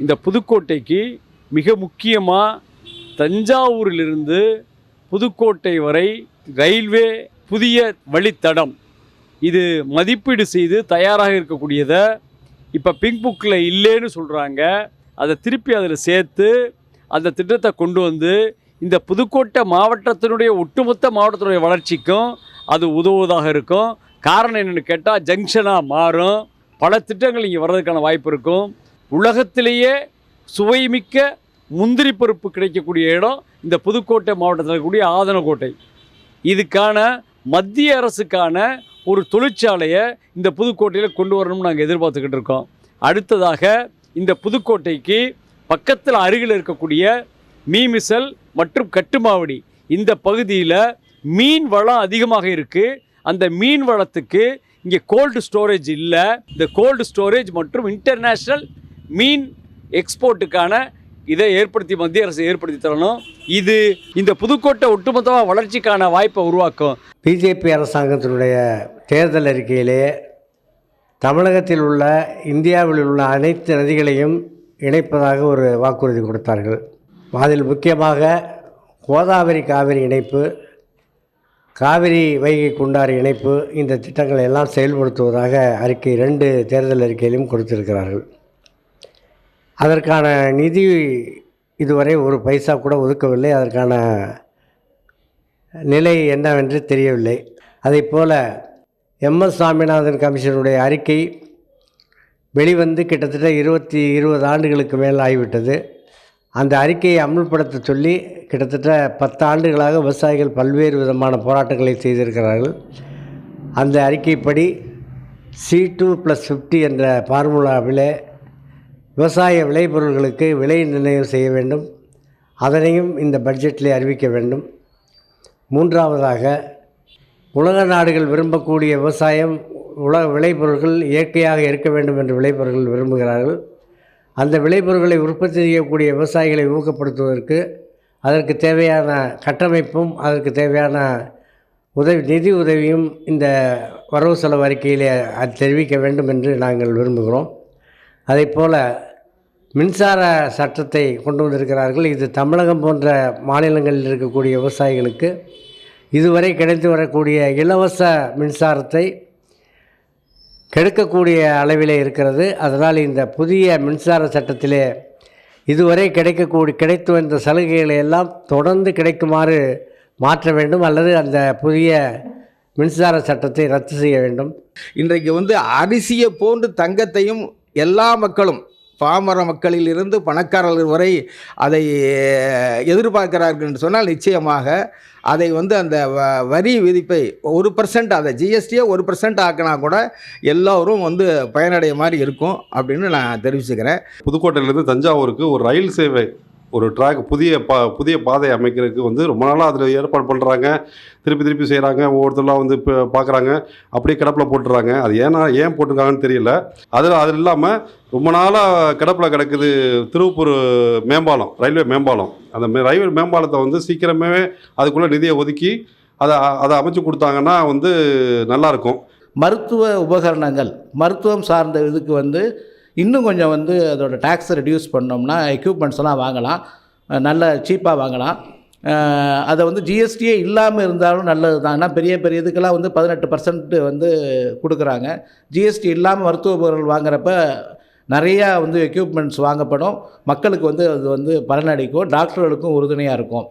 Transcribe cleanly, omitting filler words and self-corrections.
இந்த புதுக்கோட்டைக்கு மிக முக்கியமாக தஞ்சாவூரிலிருந்து புதுக்கோட்டை வரை ரயில்வே புதிய வழித்தடம் இது மதிப்பீடு செய்து தயாராக இருக்கக்கூடியதை இப்போ பிங்க் புக்கில் இல்லைன்னு சொல்கிறாங்க. அதை திருப்பி அதில் சேர்த்து அந்த திட்டத்தை கொண்டு வந்து இந்த புதுக்கோட்டை மாவட்டத்தினுடைய ஒட்டுமொத்த மாவட்டத்தினுடைய வளர்ச்சிக்கும் அது உதவுவதாக இருக்கும். காரணம் என்னென்னு கேட்டால் ஜங்ஷனாக மாறும், பல திட்டங்கள் இங்கே வர்றதுக்கான வாய்ப்பு இருக்கும். உலகத்திலேயே சுவைமிக்க முந்திரி பருப்பு கிடைக்கக்கூடிய இடம் இந்த புதுக்கோட்டை மாவட்டத்தில் இருக்கக்கூடிய ஆதனக்கோட்டை. இதுக்கான மத்திய அரசுக்கான ஒரு தொழிற்சாலையை இந்த புதுக்கோட்டையில் கொண்டு வரணும்னு நாங்கள் எதிர்பார்த்துக்கிட்டு இருக்கோம். அடுத்ததாக இந்த புதுக்கோட்டைக்கு பக்கத்தில் அருகில் இருக்கக்கூடிய மீமிசல் மற்றும் கட்டுமாவடி இந்த பகுதியில் மீன் வளம் அதிகமாக இருக்குது. அந்த மீன் வளத்துக்கு இங்கே கோல்டு ஸ்டோரேஜ் இல்லை. இந்த கோல்டு ஸ்டோரேஜ் மற்றும் இன்டர்நேஷ்னல் மீன் எக்ஸ்போர்ட்டுக்கான இதை மத்திய அரசு ஏற்படுத்தி தரணும். இது இந்த புதுக்கோட்டை ஒட்டுமொத்தமாக வளர்ச்சிக்கான வாய்ப்பை உருவாக்கும். பிஜேபி அரசாங்கத்தினுடைய தேர்தல் அறிக்கையிலே தமிழகத்தில் உள்ள இந்தியாவில் உள்ள அனைத்து நதிகளையும் இணைப்பதாக ஒரு வாக்குறுதி கொடுத்தார்கள். அதில் முக்கியமாக கோதாவரி காவிரி இணைப்பு, காவிரி வைகை குண்டாறு இணைப்பு, இந்த திட்டங்களை எல்லாம் செயல்படுத்துவதாக அறிக்கை 2 தேர்தல் அறிக்கையிலும் கொடுத்திருக்கிறார்கள். அதற்கான நிதி இதுவரை ஒரு பைசா கூட ஒதுக்கவில்லை. அதற்கான நிலை என்னவென்று தெரியவில்லை. அதைப்போல் MS சாமிநாதன் கமிஷனுடைய அறிக்கை வெளிவந்து கிட்டத்தட்ட 20 ஆண்டுகளுக்கு மேல் ஆகிவிட்டது. அந்த அறிக்கையை அமுல்படுத்த சொல்லி கிட்டத்தட்ட 10 ஆண்டுகளாக விவசாயிகள் பல்வேறு விதமான போராட்டங்களை செய்திருக்கிறார்கள். அந்த அறிக்கைப்படி C2+50 என்ற ஃபார்முலாவிலே விவசாய விளைபொருள்களுக்கு விலை நிர்ணயம் செய்ய வேண்டும். அதனையும் இந்த பட்ஜெட்டில் அறிவிக்க வேண்டும். 3ஆவதாக உலக நாடுகள் விரும்பக்கூடிய விவசாயம், விளைபொருள்கள் இயற்கையாக இருக்க வேண்டும் என்று விளைபொருள்கள் விரும்புகிறார்கள். அந்த விளைபொருட்களை உற்பத்தி செய்யக்கூடிய விவசாயிகளை ஊக்கப்படுத்துவதற்கு அதற்கு தேவையான கட்டமைப்பும் அதற்கு தேவையான நிதி உதவியும் இந்த வரவு செலவு அறிக்கையிலே தெரிவிக்க வேண்டும் என்று நாங்கள் விரும்புகிறோம். அதைப்போல் மின்சார சட்டத்தை கொண்டு வந்திருக்கிறார்கள். இது தமிழகம் போன்ற மாநிலங்களில் இருக்கக்கூடிய விவசாயிகளுக்கு இதுவரை கிடைத்து வரக்கூடிய இலவச மின்சாரத்தை கெடுக்கக்கூடிய அளவிலே இருக்கிறது. அதனால் இந்த புதிய மின்சார சட்டத்திலே இதுவரை கிடைத்து வந்த சலுகைகளை எல்லாம் தொடர்ந்து கிடைக்குமாறு மாற்ற வேண்டும், அல்லது அந்த புதிய மின்சார சட்டத்தை ரத்து செய்ய வேண்டும். இன்றைக்கு அரிசியை போன்று தங்கத்தையும் எல்லா மக்களும், பாமர மக்களிலிருந்து பணக்காரர்கள் வரை அதை எதிர்பார்க்கிறார்கள் என்று சொன்னால் நிச்சயமாக அதை அந்த வரி விதிப்பை 1%, அதை ஜிஎஸ்டியை 1% ஆக்கினா கூட எல்லோரும் பயனடைய மாதிரி இருக்கும் அப்படின்னு நான் தெரிவிச்சுக்கிறேன். புதுக்கோட்டையிலேருந்து தஞ்சாவூருக்கு ஒரு ரயில் சேவை, ஒரு ட்ராக், புதிய பாதை அமைக்கிறதுக்கு ரொம்ப நாளாக அதில் ஏற்பாடு பண்ணுறாங்க. திருப்பி செய்கிறாங்க. ஒவ்வொருத்தரெலாம் இப்போ பார்க்குறாங்க, அப்படியே கிடப்பில் போட்டுறாங்க. அது ஏன் போட்டிருக்காங்கன்னு தெரியல. அதில் இல்லாமல் ரொம்ப நாளாக கிடப்பில் கிடக்குது திருப்பூர் மேம்பாலம், ரயில்வே மேம்பாலம். அந்த ரயில்வே மேம்பாலத்தை சீக்கிரமே அதுக்குள்ளே நிதியை ஒதுக்கி அதை அமைச்சு கொடுத்தாங்கன்னா நல்லாயிருக்கும். மருத்துவ உபகரணங்கள், மருத்துவம் சார்ந்த இதுக்கு இன்னும் கொஞ்சம் அதோட டேக்ஸை ரெடியூஸ் பண்ணோம்னா எக்யூப்மெண்ட்ஸ்லாம் வாங்கலாம், நல்ல சீப்பாக வாங்கலாம். அதை ஜிஎஸ்டியே இல்லாமல் இருந்தாலும் நல்லது தான். ஏன்னா பெரிய இதுக்கெல்லாம் 18% கொடுக்குறாங்க. ஜிஎஸ்டி இல்லாமல் மருத்துவ பொருட்கள் வாங்குறப்ப நிறையா எக்யூப்மெண்ட்ஸ் வாங்கப்படும். மக்களுக்கு அது பலனளிக்கும், டாக்டர்களுக்கும் உறுதுணையாக இருக்கும்.